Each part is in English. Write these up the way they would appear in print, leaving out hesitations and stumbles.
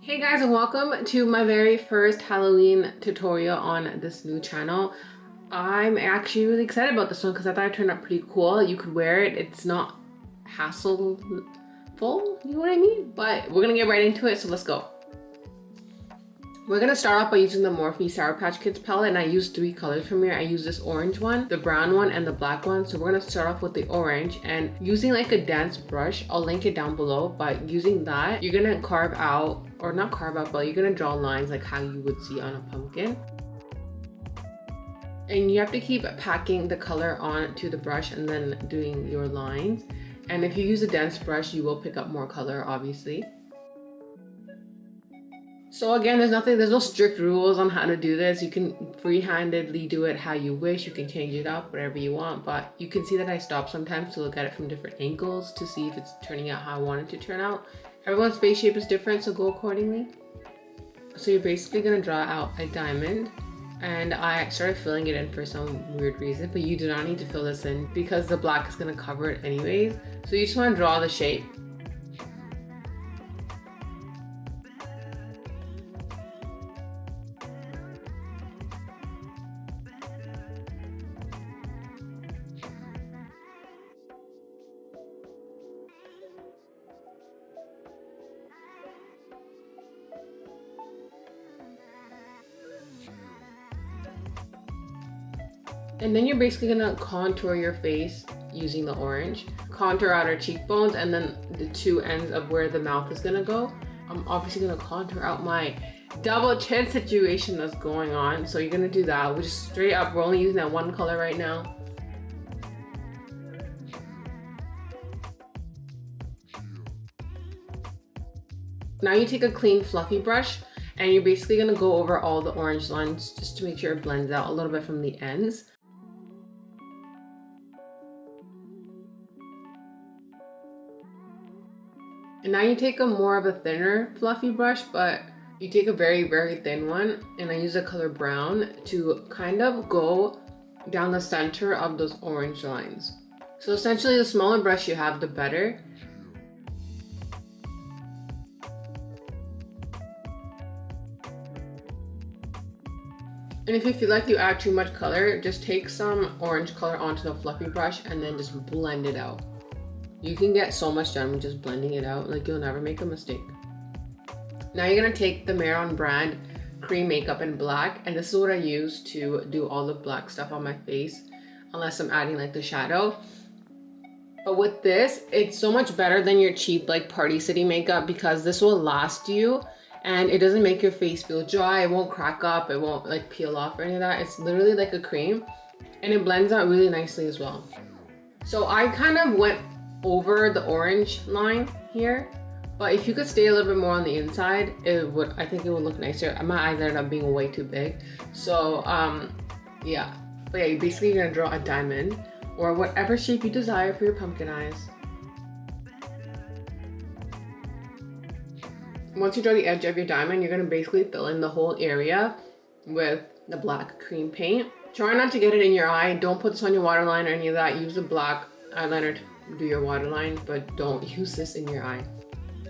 Hey guys, and welcome to my very first Halloween tutorial on this new channel. I'm actually really excited about this one because I thought it turned out pretty cool. You could wear it. It's not hassleful, you know what I mean? But we're gonna get right into it, so let's go. We're gonna start off by using the Morphe Sour Patch Kids palette, and I used three colors from here. I use this orange one, the brown one, and the black one. So we're gonna start off with the orange, and using like a dense brush, I'll link it down below, but using that, you're gonna carve out, or not carve out, but you're gonna draw lines like how you would see on a pumpkin. And you have to keep packing the color onto the brush and then doing your lines. And if you use a dense brush, you will pick up more color, obviously. So again, there's no strict rules on how to do this. You can free-handedly do it how you wish. You can change it up, whatever you want, but you can see that I stop sometimes to look at it from different angles to see if it's turning out how I want it to turn out. Everyone's face shape is different, so go accordingly. So you're basically gonna draw out a diamond, and I started filling it in for some weird reason, but you do not need to fill this in because the black is gonna cover it anyways. So you just wanna draw the shape. And then you're basically gonna contour your face using the orange. Contour out our cheekbones and then the two ends of where the mouth is gonna go. I'm obviously gonna contour out my double chin situation that's going on. So you're gonna do that. We're just straight up, we're only using that one color right now. Now you take a clean fluffy brush and you're basically gonna go over all the orange lines just to make sure it blends out a little bit from the ends. And now you take a more of a thinner fluffy brush, but you take a very, very thin one, and I use the color brown to kind of go down the center of those orange lines. So essentially the smaller brush you have, the better. And if you feel like you add too much color, just take some orange color onto the fluffy brush and then just blend it out. You can get so much done with just blending it out, like you'll never make a mistake. Now you're gonna take the Maron brand cream makeup in black, and this is what I use to do all the black stuff on my face, unless I'm adding like the shadow. But with this, it's so much better than your cheap like Party City makeup because this will last you and it doesn't make your face feel dry, it won't crack up, it won't like peel off or any of that. It's literally like a cream and it blends out really nicely as well. So I kind of went over the orange line here, but if you could stay a little bit more on the inside, I think it would look nicer. My eyes ended up being way too big, so yeah. But yeah, you're basically gonna draw a diamond or whatever shape you desire for your pumpkin eyes. Once you draw the edge of your diamond, you're gonna basically fill in the whole area with the black cream paint. Try not to get it in your eye. Don't put this on your waterline or any of that. Use a black eyeliner to do your waterline, but don't use this in your eye.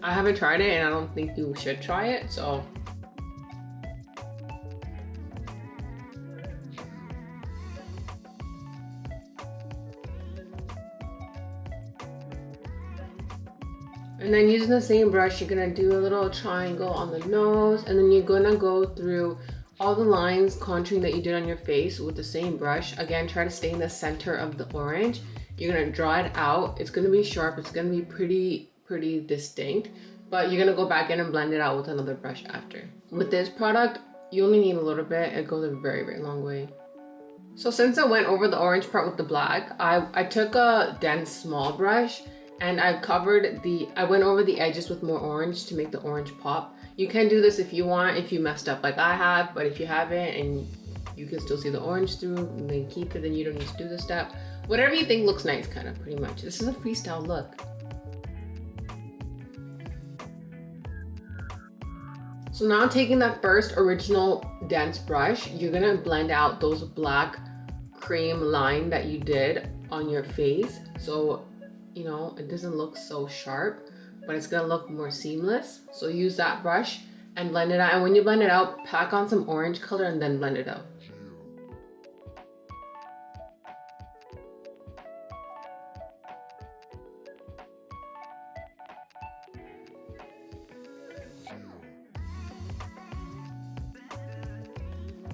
I haven't tried it and I don't think you should try it, so. And then using the same brush, you're gonna do a little triangle on the nose, and then you're gonna go through all the lines contouring that you did on your face with the same brush. Again, try to stay in the center of the orange. You're gonna draw it out. It's gonna be sharp. It's gonna be pretty distinct, but you're gonna go back in and blend it out with another brush after. With this product, you only need a little bit. It goes a very, very long way. So since I went over the orange part with the black, I took a dense small brush and I went over the edges with more orange to make the orange pop. You can do this if you want, if you messed up like I have, but if you haven't and you can still see the orange through, then keep it, then you don't need to do this step. Whatever you think looks nice, kind of, pretty much. This is a freestyle look. So now taking that first original dense brush, you're gonna blend out those black cream line that you did on your face. So, you know, it doesn't look so sharp, but it's gonna look more seamless. So use that brush and blend it out. And when you blend it out, pack on some orange color and then blend it out.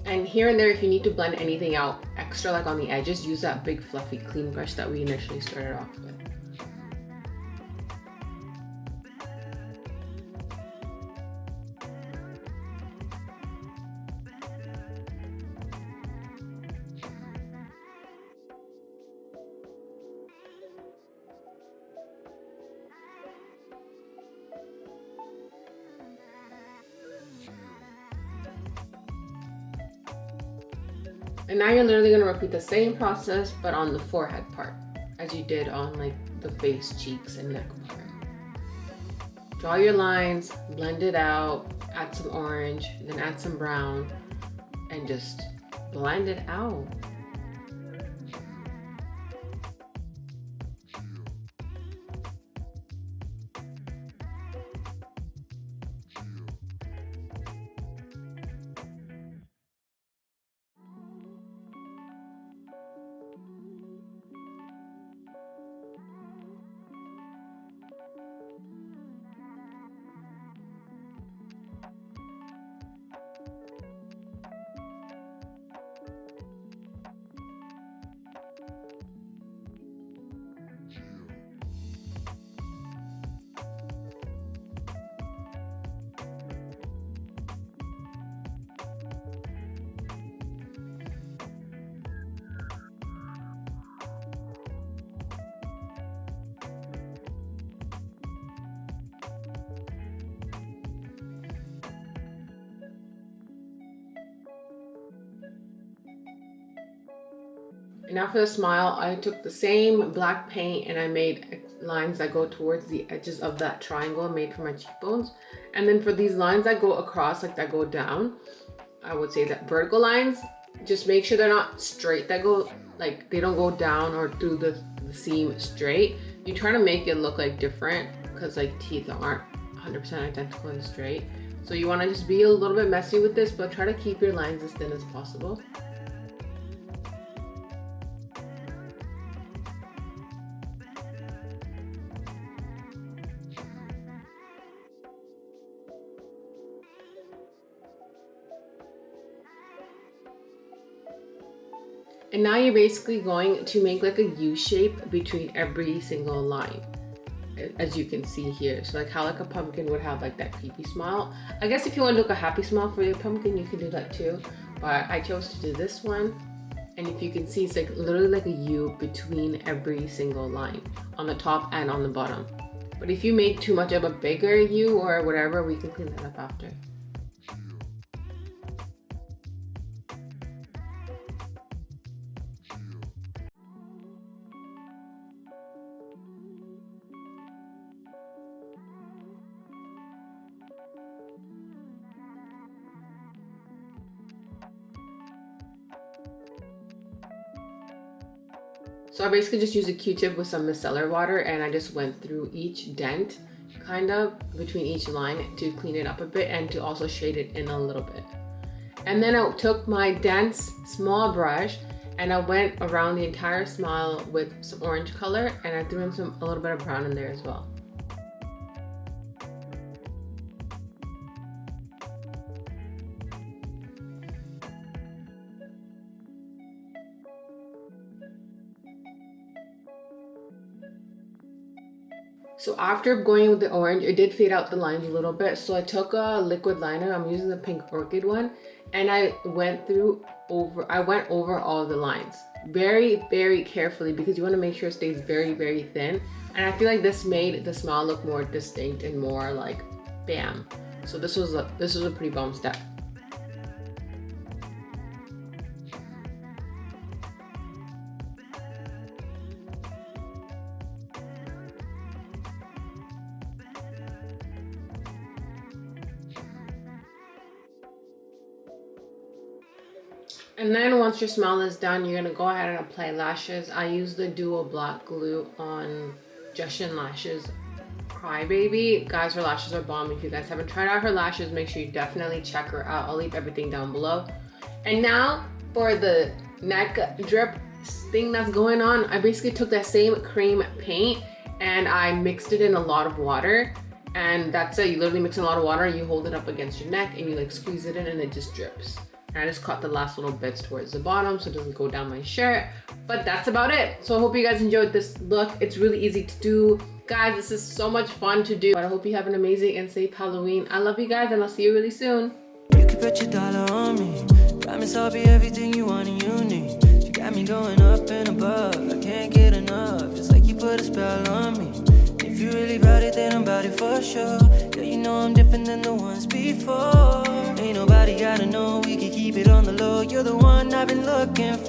And here and there, if you need to blend anything out extra, like on the edges, use that big fluffy clean brush that we initially started off with. And now you're literally gonna repeat the same process, but on the forehead part, as you did on like the face, cheeks, and neck part. Draw your lines, blend it out, add some orange, then add some brown, and just blend it out. And now for the smile, I took the same black paint and I made lines that go towards the edges of that triangle made for my cheekbones. And then for these lines that go across, like that go down, I would say that vertical lines, just make sure they're not straight, that go, like they don't go down or through the seam straight. You try to make it look like different because like teeth aren't 100% identical and straight. So you want to just be a little bit messy with this, but try to keep your lines as thin as possible. And now you're basically going to make like a U shape between every single line, as you can see here. So like how like a pumpkin would have like that creepy smile. I guess if you want to look a happy smile for your pumpkin, you can do that too. But I chose to do this one. And if you can see, it's like literally like a U between every single line on the top and on the bottom. But if you make too much of a bigger U or whatever, we can clean that up after. So I basically just used a Q-tip with some micellar water and I just went through each dent, kind of between each line to clean it up a bit and to also shade it in a little bit. And then I took my dense small brush and I went around the entire smile with some orange color and I threw in a little bit of brown in there as well. So after going with the orange, it did fade out the lines a little bit. So I took a liquid liner, I'm using the pink orchid one, and I went over all the lines very, very carefully because you want to make sure it stays very, very thin. And I feel like this made the smile look more distinct and more like bam. So this was a pretty bomb step. And then once your smile is done, you're gonna go ahead and apply lashes. I use the dual black glue on Jushin Lashes crybaby. Guys, her lashes are bomb. If you guys haven't tried out her lashes, make sure you definitely check her out. I'll leave everything down below. And now for the neck drip thing that's going on, I basically took that same cream paint and I mixed it in a lot of water. And that's it. You literally mix in a lot of water and you hold it up against your neck and you like squeeze it in and it just drips. And I just cut the last little bits towards the bottom so it doesn't go down my shirt. But that's about it. So I hope you guys enjoyed this look. It's really easy to do. Guys, this is so much fun to do. But I hope you have an amazing and safe Halloween. I love you guys and I'll see you really soon. You can put your dollar on me. Promise I'll be everything you want and you need. You got me going up and above. I can't get enough. It's like you put a spell on me. If you really bout it, then I'm bout it for sure. Yeah, you know I'm different than the ones before. Ain't nobody gotta know, we can keep it on the low. You're the one I've been looking for.